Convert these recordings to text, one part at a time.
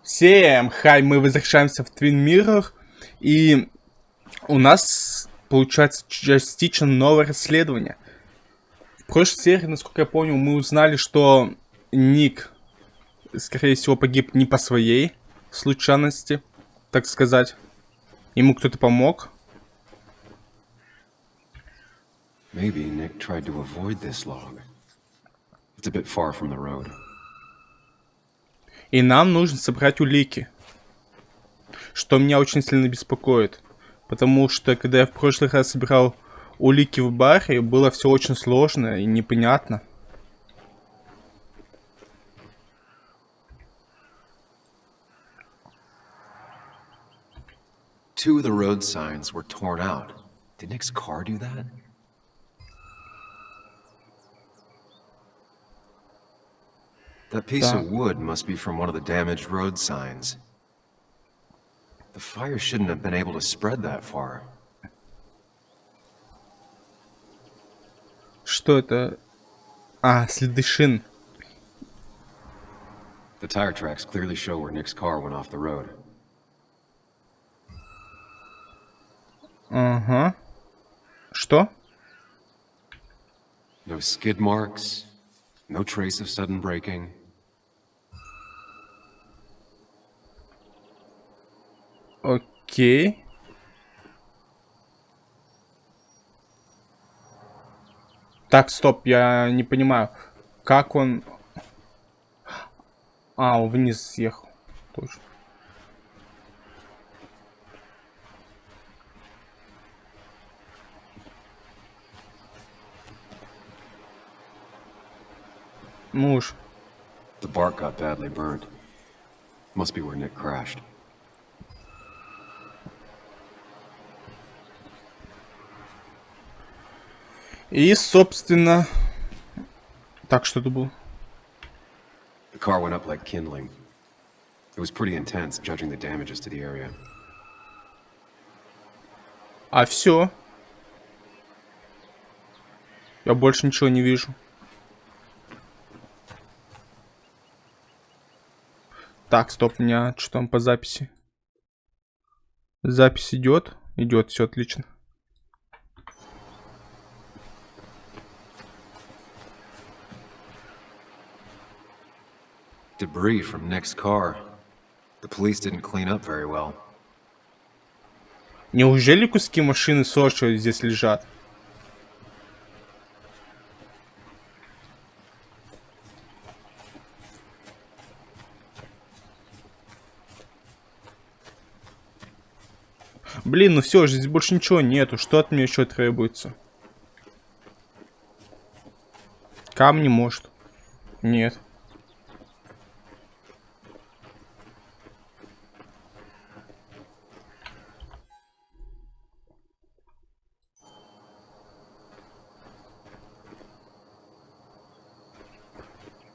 Всем хай, мы возвращаемся в Твин Миррор, и у нас получается частично новое расследование. В прошлой серии, насколько я понял, мы узнали, что Ник, скорее всего, погиб не по своей случайности, так сказать. Ему кто-то помог. Maybe Nick tried to avoid this log. It's a bit far from the road. И нам нужно собрать улики. Что меня очень сильно беспокоит. Потому что, когда я в прошлый раз собирал улики в баре, было все очень сложно и непонятно. Two of the road signs were torn out. Did Nick's car do that? That piece of wood must be from one of the damaged road signs. The fire shouldn't have been able to spread that far. Что это? А, следы шин. The tire tracks clearly show where Nick's car went off the road. Ага. Что? No skid marks, no trace of sudden braking. Окей. Так, стоп, я не понимаю. Как он... А, он вниз съехал. Точно. Ну уж. The bark got badly burned. Must be where Nick crashed. И, собственно... Так, что это было? The car went up like kindling. It was pretty intense, judging the damages to the area. А все. Я больше ничего не вижу. Так, стоп, у меня что там по записи? Запись идет? Идет, все отлично. Debris from Nick's car. The police didn't clean up very well. Неужели куски машины Сочи здесь лежат? Блин, ну все, здесь больше ничего нету. Что от меня еще требуется? Камни, может? Нет.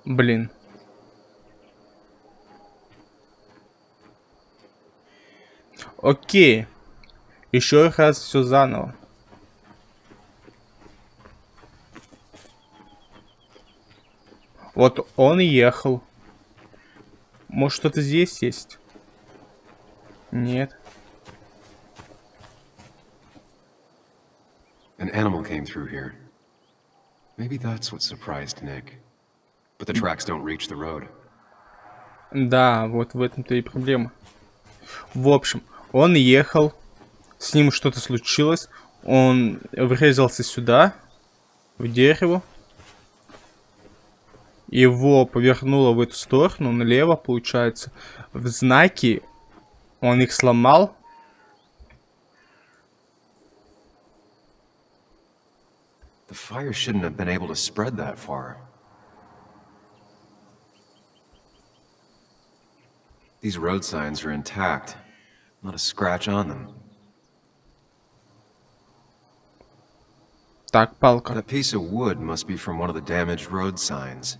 Блин. Окей. Еще раз все заново. Вот он ехал. Может, что-то здесь есть? Нет. An animal came through here. Maybe that's what surprised Nick. But the tracks don't reach the road. Да, вот в этом-то и проблема. В общем, он ехал, с ним что-то случилось, он врезался сюда, в дерево, его повернуло в эту сторону, налево, получается, в знаки, он их сломал. The fire shouldn't have been able to spread that far. These road signs are intact. Not a scratch on them. Так, палка. That piece of wood must be from one of the damaged road signs.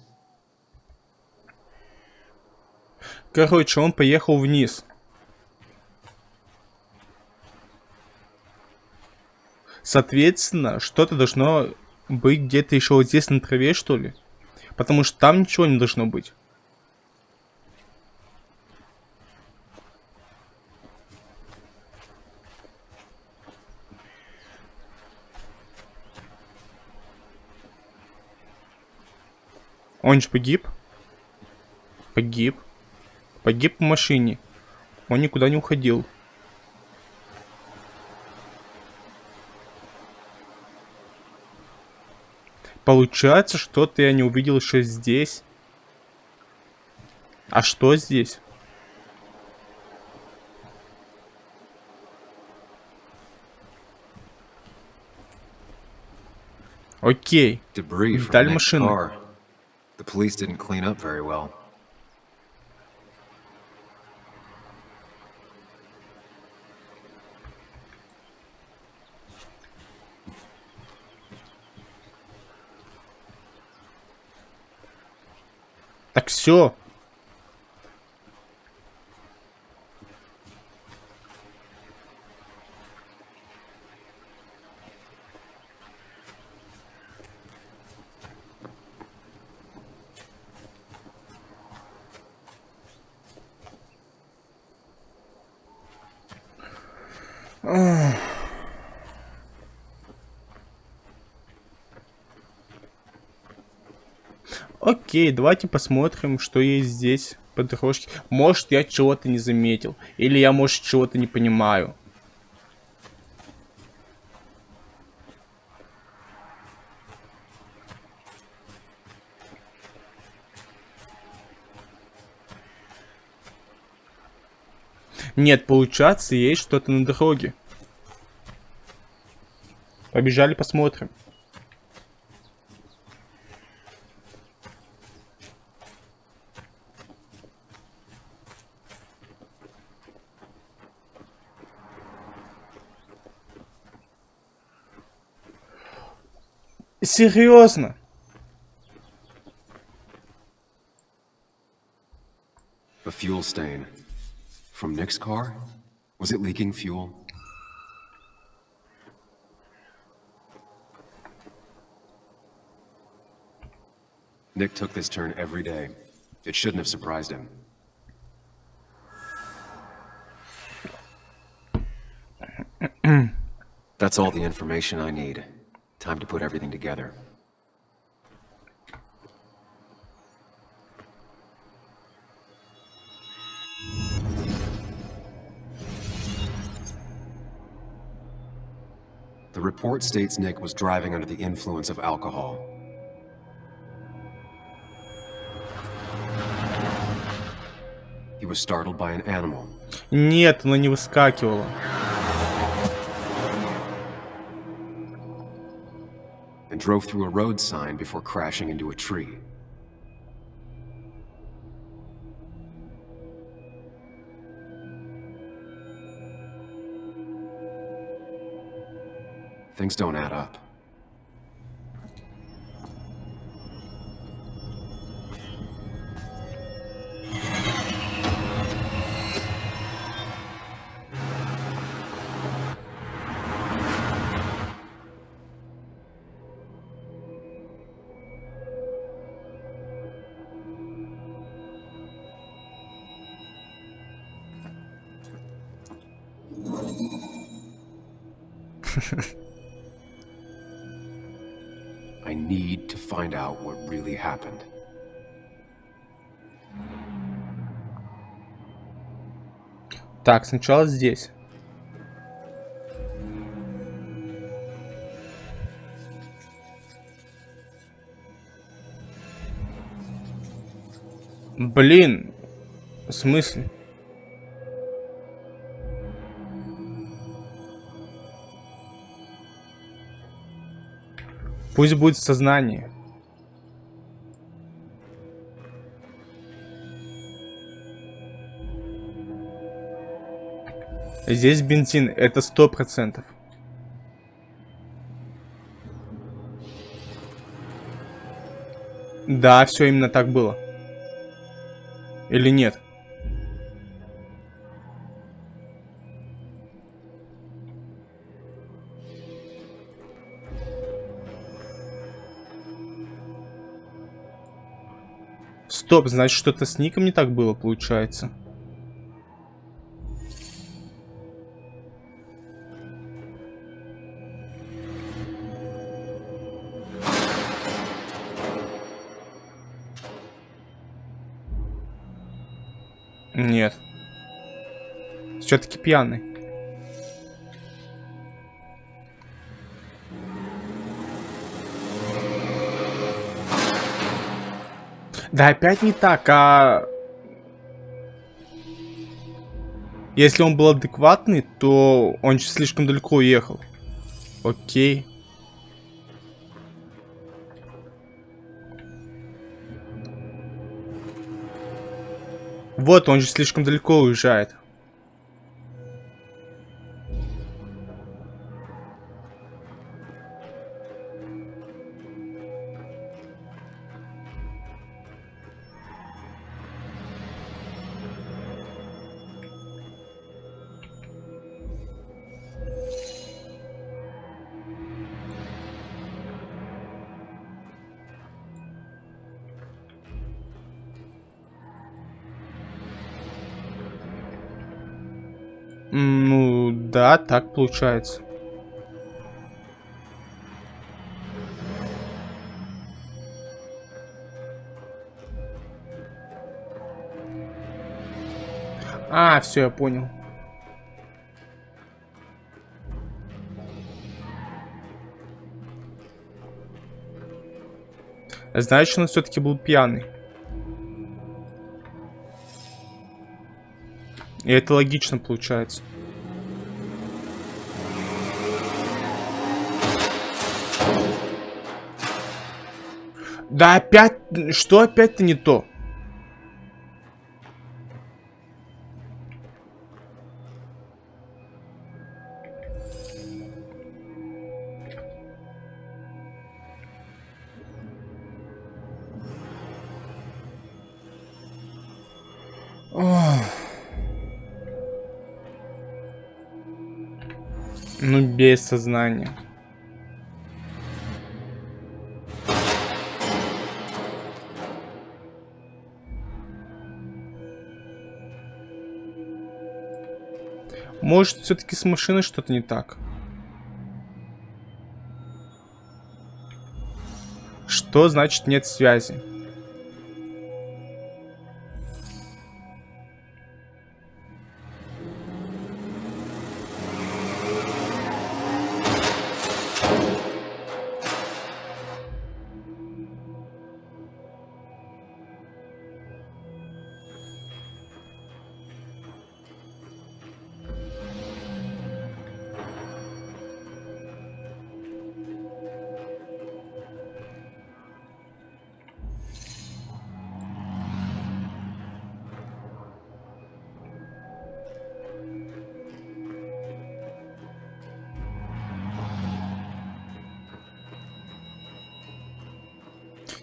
Короче, он поехал вниз. Соответственно, что-то должно быть где-то еще вот здесь на траве, что ли? Потому что там ничего не должно быть. Он же погиб? Погиб. Погиб в машине. Он никуда не уходил. Получается, что-то я не увидел еще здесь. А что здесь? Окей. Debris from Деталь Nick's машины. car. The police didn't clean up very well. Так все. Окей, давайте посмотрим, что есть здесь по дорожке. Может, я чего-то не заметил. Или я, может, чего-то не понимаю. Нет, получается, есть что-то на дороге. Побежали, посмотрим. Серьезно? A fuel stain. From Nick's car? Was it leaking fuel? Nick took this turn every day. It shouldn't have surprised him. That's all the information I need. Time to put everything together. The report states Nick was driving under the influence of alcohol. He was startled by an animal. Нет, она не выскакивала. And drove through a road sign before crashing into a tree. Things don't add up. I need to find out what really happened. Так, сначала здесь. Блин, в смысле? Пусть будет в сознании. Здесь бензин, это 100%. Да, все именно так было. Или нет? Стоп, значит, что-то с ником не так было, получается. Нет. Все-таки пьяный. Да опять не так, а... Если он был адекватный, то он слишком далеко уехал. Окей. Вот, он же слишком далеко уезжает. Ну, да, так получается. А, все, я понял. Значит, он все-таки был пьяный. И это логично получается. Да опять... Что опять-то не то? Ох. Ну, без сознания. Может, все-таки с машиной что-то не так? Что значит нет связи?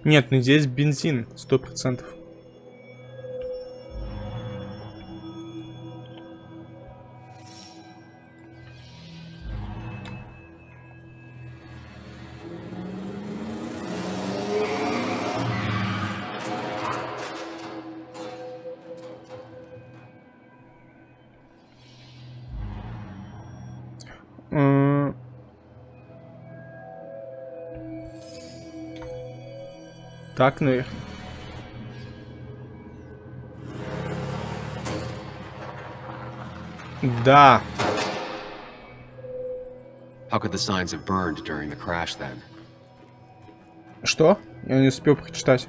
Нет, ну здесь бензин, 100%. Так, наверное. Да. How could the signs have burned during the crash then? Что? Я не успел прочитать.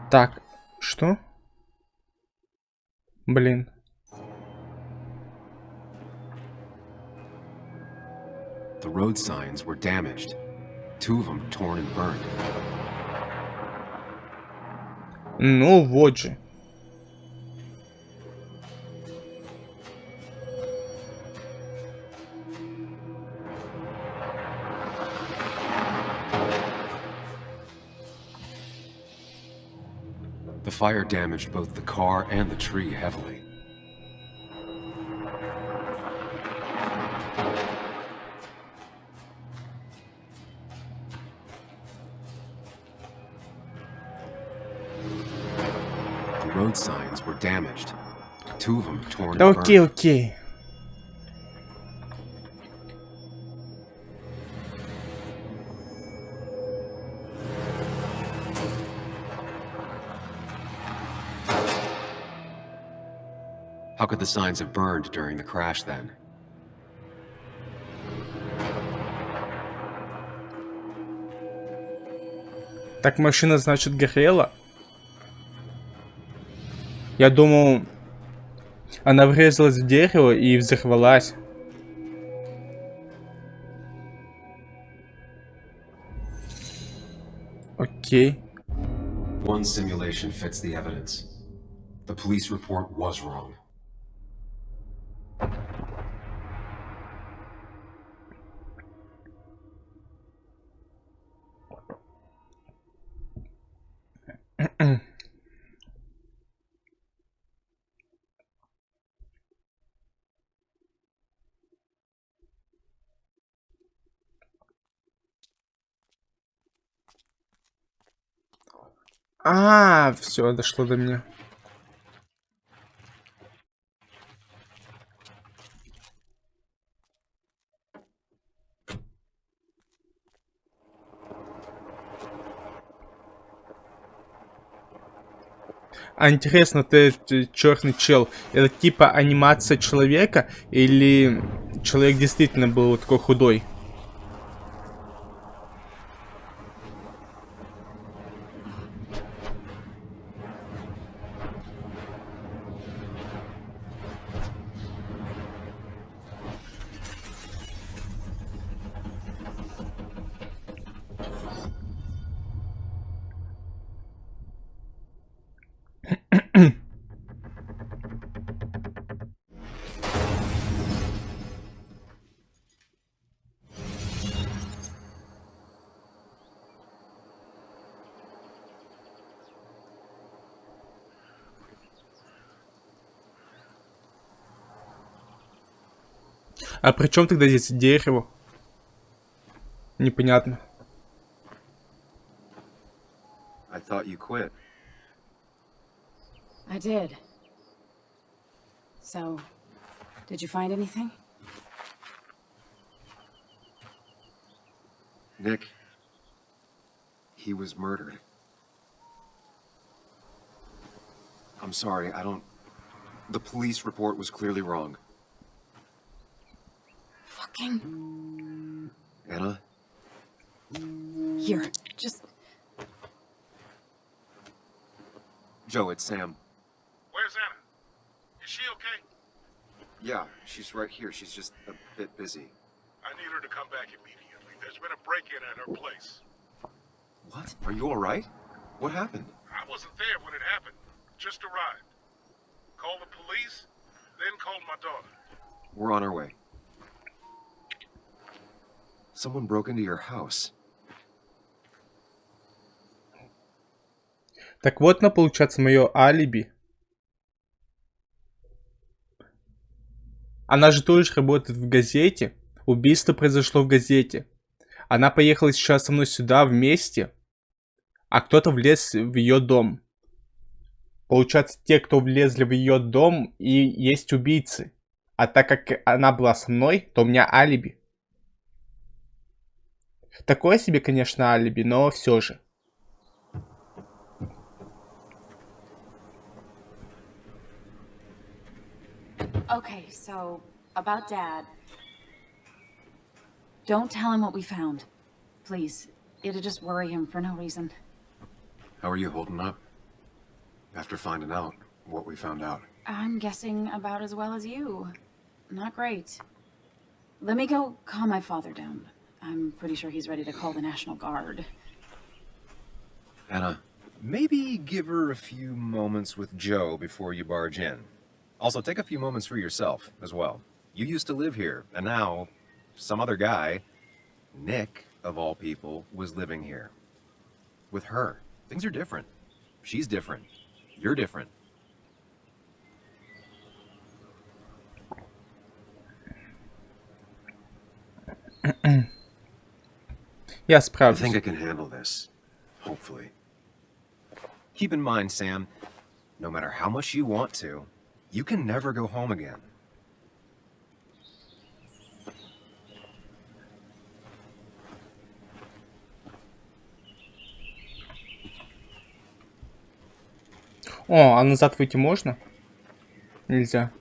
Так, что? Блин. The road signs were damaged. 2 of them torn and burned. Ну вот же. The fire damaged both the car and the tree heavily. The road signs were damaged. 2 of them torn Да and окей, burned. окей. could the signs have burned during the crash then? Так машина, значит, горела? Я думал, она врезалась в дерево и взорвалась. Окей. One simulation fits the evidence. The police report was wrong. А, все, дошло до меня. А интересно, ты черный чел, это типа анимация человека или человек действительно был вот такой худой? А при чем тогда здесь дерево? Непонятно. I thought you quit. I did. So, did you find anything? Nick, he was murdered. I'm sorry, I don't... The police report was clearly wrong. Fucking... Anna? Here, just... Joe, it's Sam. Where's Anna? Is she okay? Yeah, she's right here. She's just a bit busy. I need her to come back immediately. There's been a break-in at her place. What? Are you alright? What happened? I wasn't there when it happened. Just arrived. Called the police, then called my daughter. We're on our way. Someone broke into your house. Так вот, на получается мое алиби. Она же тоже работает в газете. Убийство произошло в газете. Она поехала сейчас со мной сюда вместе, а кто-то влез в ее дом. Получается, те, кто влезли в ее дом, и есть убийцы. А так как она была со мной, то у меня алиби. Такое себе, конечно, алиби, но все же. Okay, so, about Dad. Don't tell him what we found. Please. It'll just worry him for no reason. How are you holding up? After finding out what we found out. I'm guessing about as well as you. Not great. Let me go calm my father down. I'm pretty sure he's ready to call the National Guard. Anna, maybe give her a few moments with Joe before you barge in. Also, take a few moments for yourself as well. You used to live here, and now some other guy, Nick, of all people, was living here. With her. Things are different. She's different. You're different. Я I справлюсь. think I can handle this. Hopefully. Keep in mind, Sam, no matter how much you want to, you can never go home again. О, а назад выйти можно? Нельзя.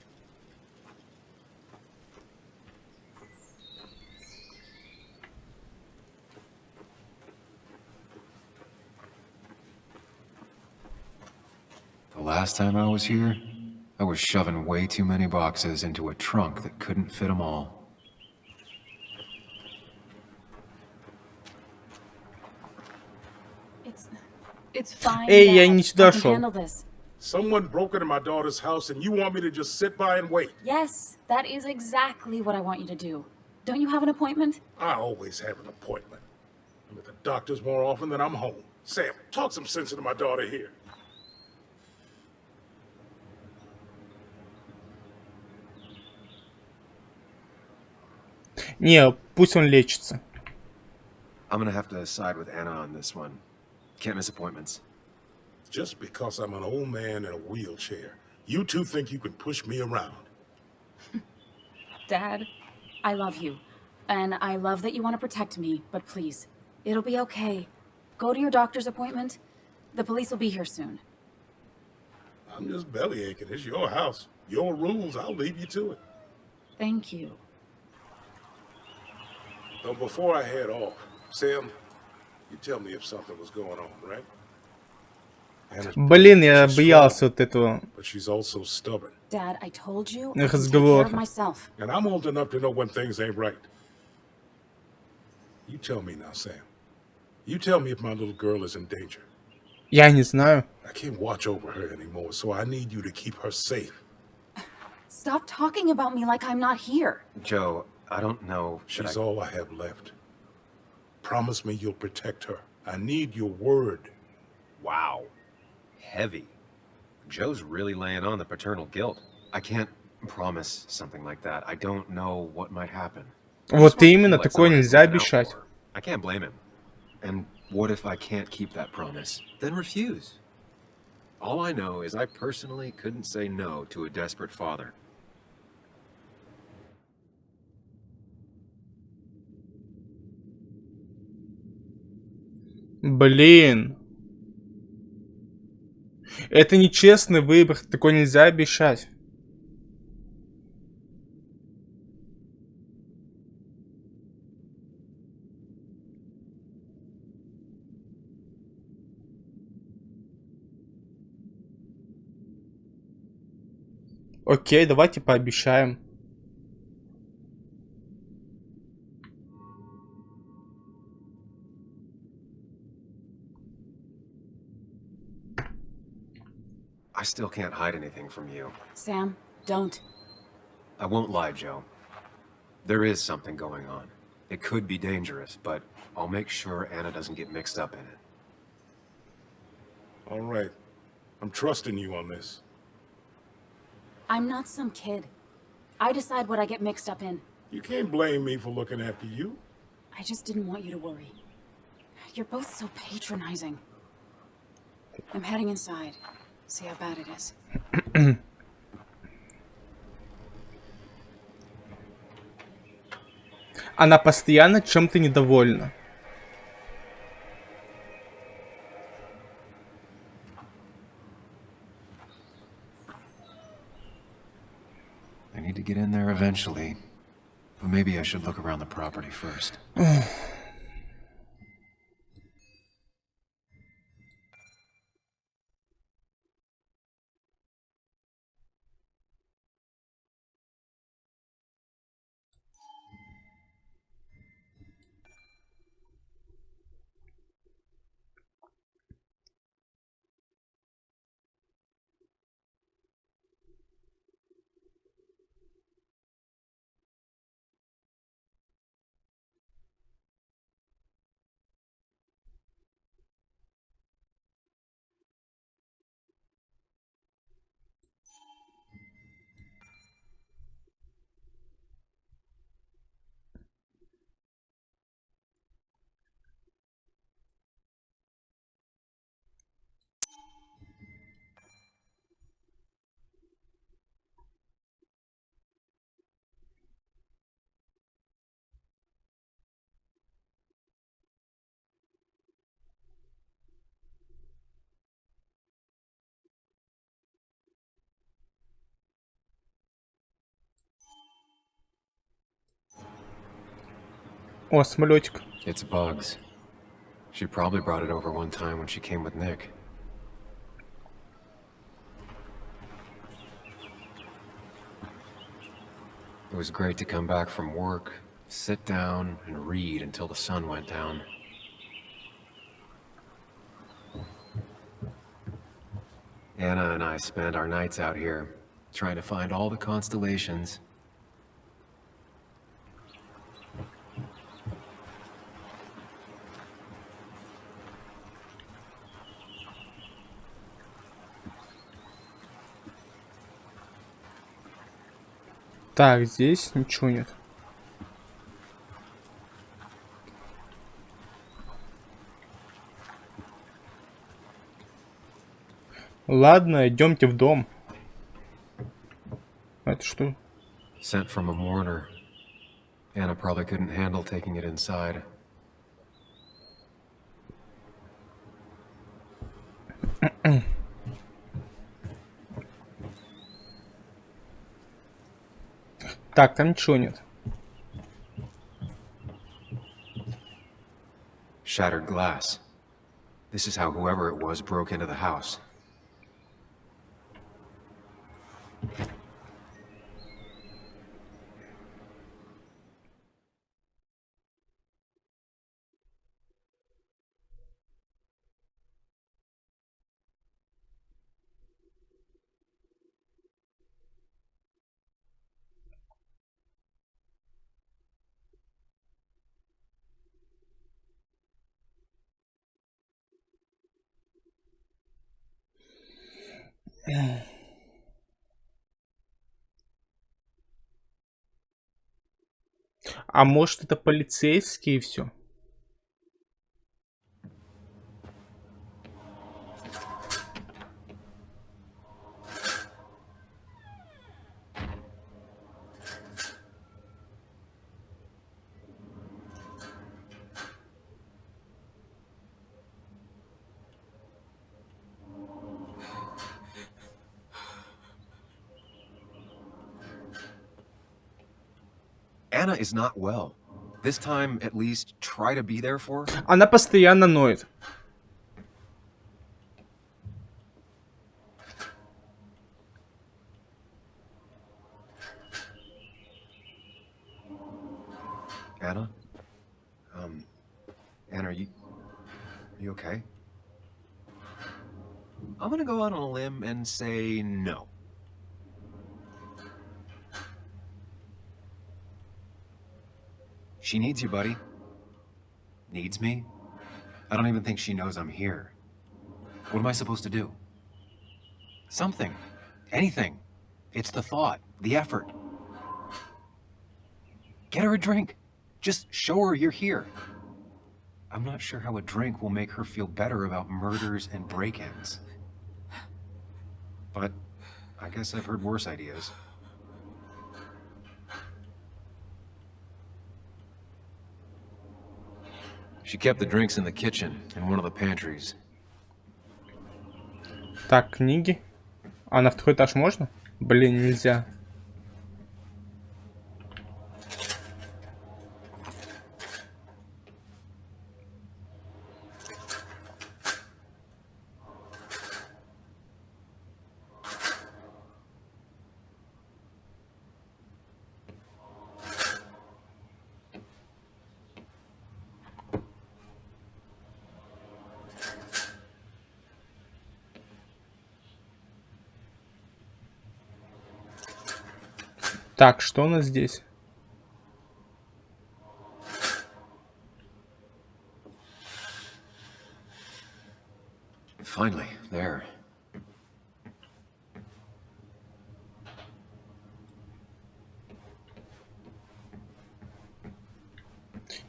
last time I was here, I was shoving way too many boxes into a trunk that couldn't fit them all. It's fine, Эй, я Dad. не I сюда can шел. handle this. Someone broke into my daughter's house and you want me to just sit by and wait? Yes, that is exactly what I want you to do. Don't you have an appointment? I always have an appointment. I'm at the doctor's more often than I'm home. Sam, talk some sense into my daughter here. Не, пусть он лечится. I'm gonna have to side with Anna on this one. Can't miss appointments. Just because I'm an old man in a wheelchair, you two think you can push me around. Dad, I love you. And I love that you want to protect me, but please, it'll be okay. Go to your doctor's appointment. The police will be here soon. I'm just belly aching. It's your house. Your rules, I'll leave you to it. Thank you. Though before I head off, Sam, you tell me if something was going on, right? Anna's Блин, я she's боялся strong, вот этого but she's also stubborn. Dad, I told you I can take care разговора. of myself. And I'm old enough to know when things ain't right. You tell me now, Sam. You tell me if my little girl is in danger. Я не знаю. I can't watch over her anymore, so I need you to keep her safe. Stop talking about me like I'm not here. Joe, I don't know. She's all I have left. Promise me you'll protect her. I need your word. Wow. Heavy. Joe's really laying on the paternal guilt. I can't promise something like that. I don't know what might happen. Вот именно, такое нельзя обещать. I can't blame him. And what if I can't keep that promise? Then refuse. All I know is I personally couldn't say no to a desperate father. Блин. Это нечестный выбор, такое нельзя обещать. Окей, давайте пообещаем. I still can't hide anything from you. Sam, don't. I won't lie, Joe. There is something going on. It could be dangerous, but I'll make sure Anna doesn't get mixed up in it. All right. I'm trusting you on this. I'm not some kid. I decide what I get mixed up in. You can't blame me for looking after you. I just didn't want you to worry. You're both so patronizing. I'm heading inside. See how bad it is. Она постоянно чем-то недовольна. I need to get in there eventually, but maybe I should look around the property first. О, самолетик. It's Bugs. She probably brought it over one time when she came with Nick. was great to come back from work, sit down, and read until the sun went down. Anna and I spent our nights out here, trying to find all the constellations. Так, здесь ничего нет. Ладно, идемте в дом. Это что? Sent from a mourner. Anna probably couldn't handle taking it inside. Так, там ничего нет. Shattered glass. This is how whoever it was broke into the house. А может это полицейские и все? Anna is not well. This time, at least, try to be there for her. Она постоянно ноет. Anna? Anna, are you okay? I'm gonna go out on a limb and say no. She needs you, buddy. Needs me? I don't even think she knows I'm here. What am I supposed to do? Something. Anything. It's the thought, the effort. Get her a drink. Just show her you're here. I'm not sure how a drink will make her feel better about murders and break-ins. But I guess I've heard worse ideas. She kept the drinks in the kitchen, in one of the pantries. Так, книги. А на второй этаж можно? Блин, нельзя. Так, что у нас здесь? Finally, there.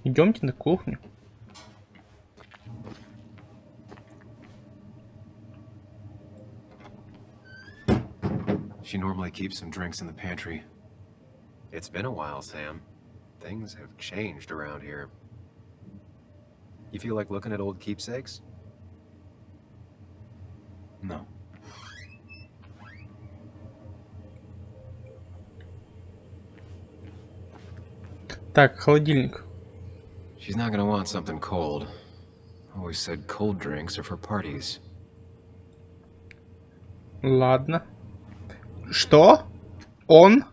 Идемте на кухню. She normally keeps some drinks in the pantry. It's been a while, Sam. Things have changed around here. You feel like looking at old keepsakes? No. Так, холодильник. She's not gonna want something cold. Always said cold drinks are for parties. Ладно. Что? Он?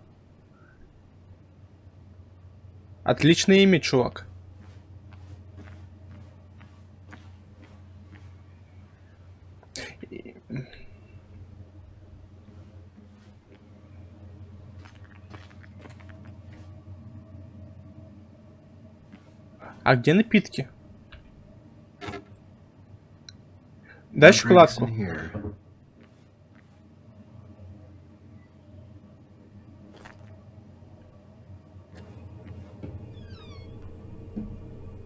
Отличное имя, чувак. А где напитки? Дай No drinks шоколадку. in here.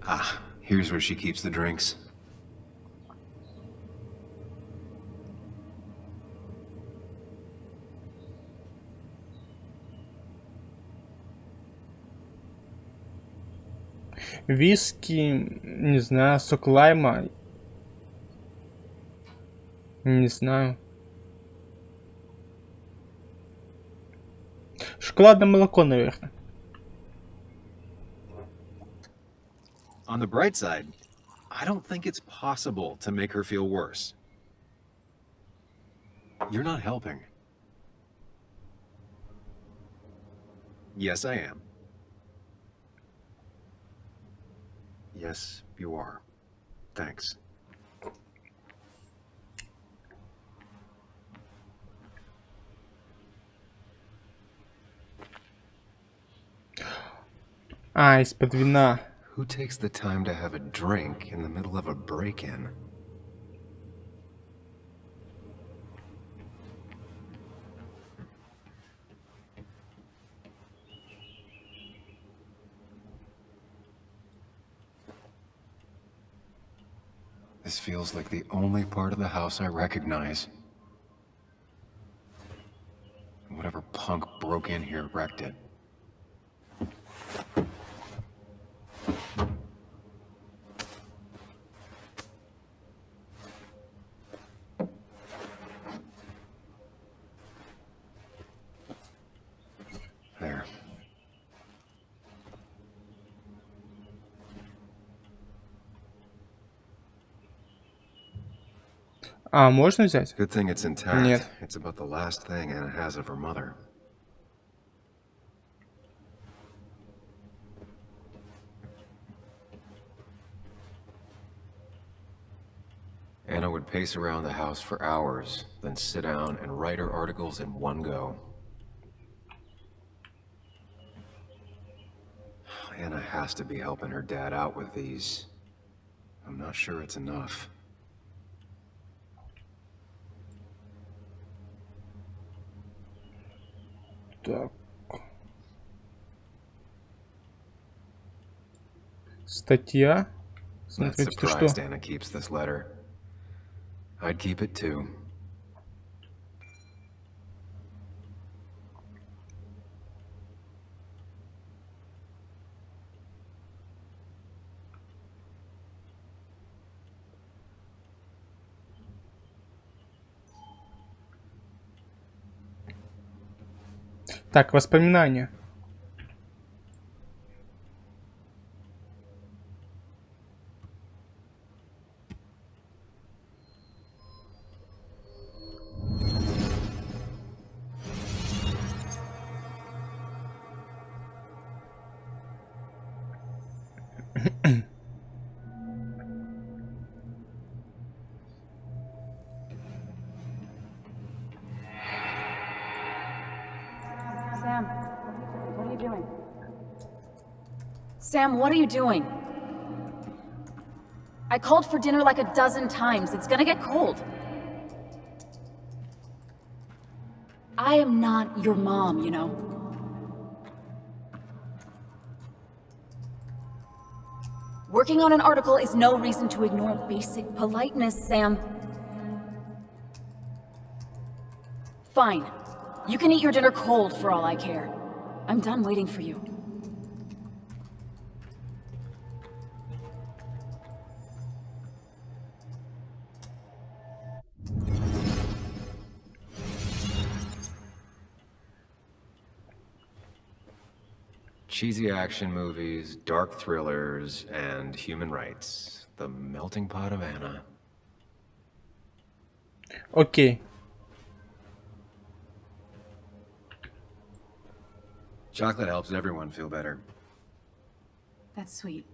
Ah, here's where she keeps the drinks. Виски, не знаю, сок лайма. Не знаю. Шоколадное молоко, наверное. On the bright side, I don't think it's possible to make her feel worse. You're not helping. Yes, I am. Yes, you are. Thanks. А, из-под вина. Who takes the time to have a drink in the middle of a break-in? This feels like the only part of the house I recognize. Whatever punk broke in here wrecked it. There. А, можно взять? Good thing it's intact. Нет. It's about the last thing Anna has of her mother. Anna would pace around the house for hours, then sit down and write her articles in one go. Anna has to be helping her dad out with these. I'm not sure it's enough. Так. Статья. Not Смотрите, ты что? surprised Anna keeps this letter. I'd keep it too. Так, воспоминания. Sam, what are you doing? Sam, what are you doing? I called for dinner like a dozen times. It's gonna get cold. I am not your mom, you know. Working on an article is no reason to ignore basic politeness, Sam. Fine. You can eat your dinner cold for all I care. I'm done waiting for you. Cheesy action movies, dark thrillers, and human rights. The melting pot of Anna. Окей. Chocolate helps everyone feel better. That's sweet.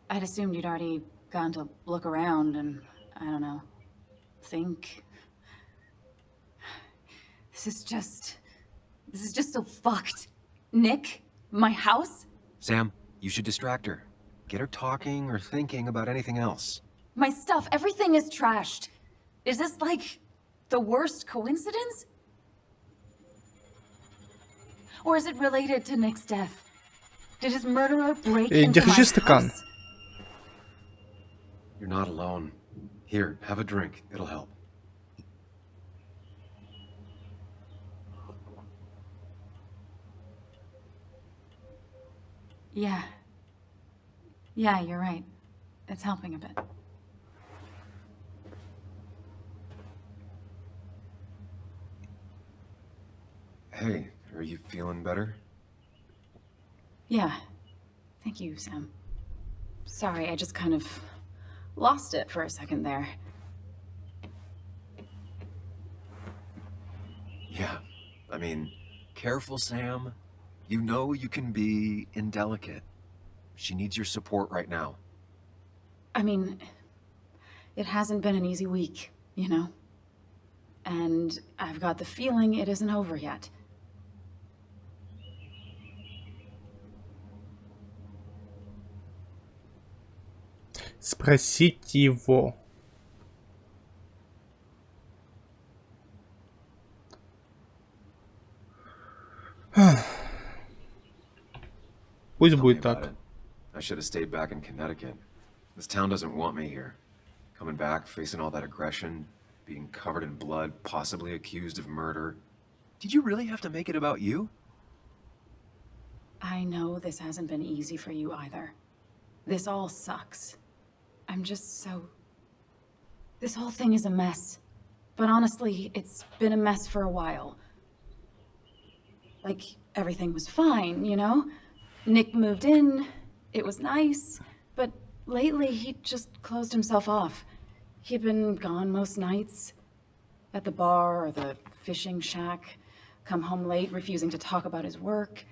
I'd assumed you'd already gone to look around and, I don't know, think. This is just so fucked. Nick? My house? Sam, you should distract her. Get her talking or thinking about anything else. My stuff, everything is trashed. Is this like the worst coincidence? Or is it related to Nick's death? Did his murderer break into my Держи стакан. house? You're not alone. Here, have a drink. It'll help. Yeah. Yeah, you're right. It's helping a bit. Hey, are you feeling better? Yeah. Thank you, Sam. Sorry, I just kind of lost it for a second there. Yeah. I mean, careful, Sam. You know you can be indelicate. She needs your support right now. I mean, it hasn't been an easy week, you know? And I've got the feeling it isn't over yet. Спросить его. Пусть Tell me будет about так. it. I should have stayed back in Connecticut. This town doesn't want me here. Coming back, facing all that aggression, being covered in blood, possibly accused of murder. Did you really have to make it about you? I know this hasn't been easy for you either. This all sucks. I'm just so... This whole thing is a mess. But honestly, it's been a mess for a while. Like, everything was fine, you know? Nick moved in, it was nice, but lately he just closed himself off. He'd been gone most nights, at the bar or the fishing shack, come home late, refusing to talk about his work.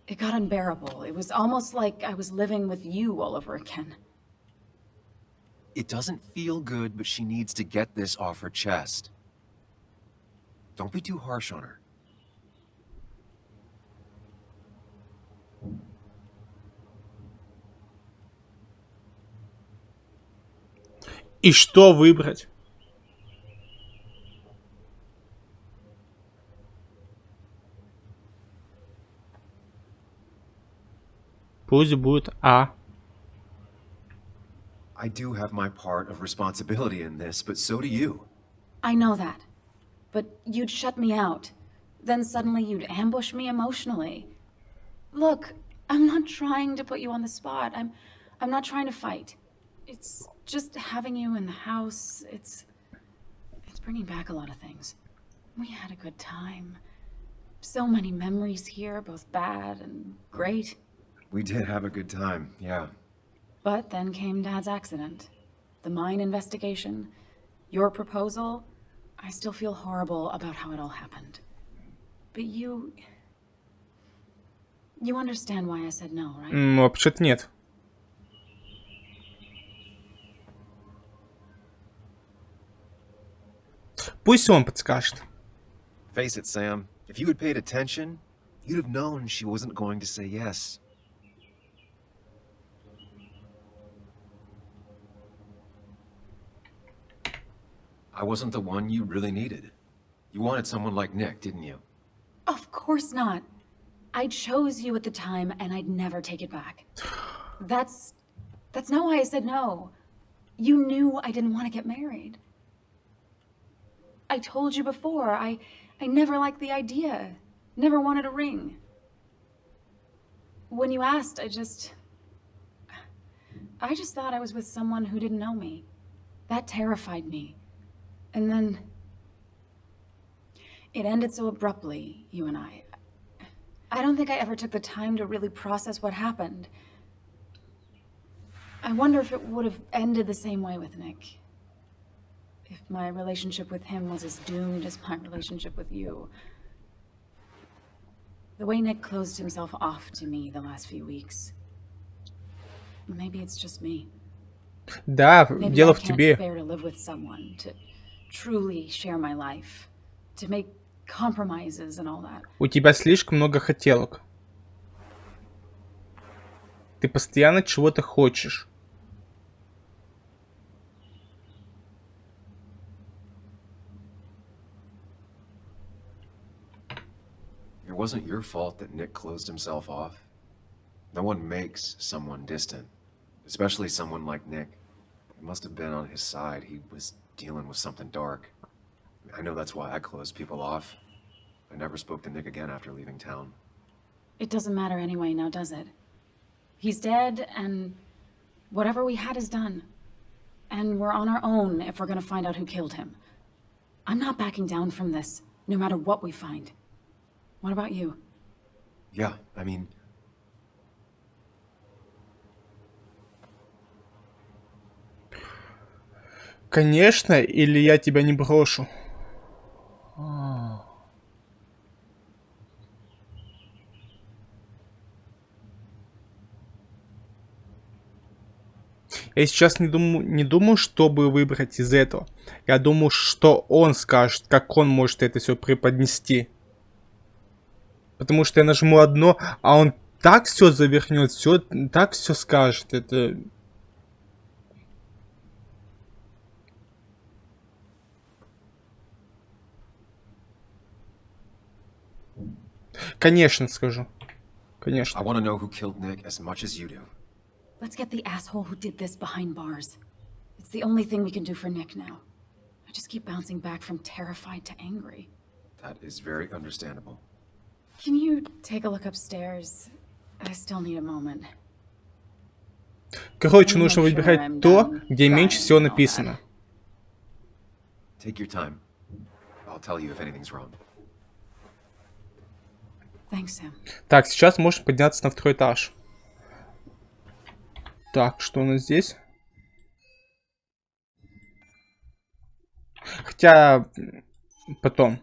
It got unbearable. It was almost like I was living with you all over again. It doesn't feel good, but she needs to get this off her chest. Don't be too harsh on her. И что выбрать? Пусть будет А. I do have my part of responsibility in this, but so do you. I know that. But you'd shut me out. Then suddenly you'd ambush me emotionally. Look, I'm not trying to put you on the spot. I'm not trying to fight. It's just having you in the house. It's bringing back a lot of things. We had a good time. So many memories here, both bad and great. We did have a good time, yeah. But then came Dad's accident. The mine investigation. Your proposal. I still feel horrible about how it all happened. But you understand why I said no, right? Вообще-то нет. Пусть он подскажет. Face it, Sam. If you had paid attention, you'd have known she wasn't going to say yes. I wasn't the one you really needed. You wanted someone like Nick, didn't you? Of course not. I chose you at the time, and I'd never take it back. That's not why I said no. You knew I didn't want to get married. I told you before, I never liked the idea. Never wanted a ring. When you asked, I just thought I was with someone who didn't know me. That terrified me. And then it ended so abruptly, you and I. I don't think I ever took the time to really process what happened. I wonder if it would have ended the same way with Nick. If my relationship with him was as doomed as my relationship with you. The way Nick closed himself off to me the last few weeks. maybe it's just me. Да, Maybe дело I в can't тебе. bear to live with someone, to truly share my life, to make compromises and all that. У тебя слишком много хотелок. Ты постоянно чего-то хочешь. It wasn't your fault that Nick closed himself off. No one makes someone distant, especially someone like Nick. It must have been on his side. He was dealing with something dark. I know that's why I closed people off. I never spoke to Nick again after leaving town. It doesn't matter anyway, now does it? He's dead, and whatever we had is done. And we're on our own if we're gonna find out who killed him. I'm not backing down from this, no matter what we find. What about you? Yeah, I mean... Конечно, или я тебя не брошу. Я сейчас не думаю, чтобы выбрать из этого. Я думаю, что он скажет, как он может это все преподнести. Потому что я нажму одно, а он так все завернет, все так все скажет. Это... Конечно, скажу. Конечно. I want to know who killed Nick as much as you do. Let's get the asshole who did this behind bars. It's the only thing we can do for Nick now. I just keep bouncing back from terrified to angry. That is very understandable. Can you take a look upstairs? I still need a moment. Короче, нужно выбирать то, где меньше всего написано. Take your time. I'll tell you if anything's wrong. Thanks, Sam. Так, сейчас можно подняться на второй этаж. Так, что у нас здесь? Хотя, потом.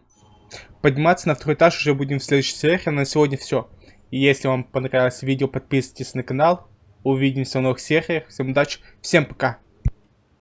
Подниматься на второй этаж уже будем в следующей серии. На сегодня все. И если вам понравилось видео, подписывайтесь на канал. Увидимся в новых сериях. Всем удачи. Всем пока.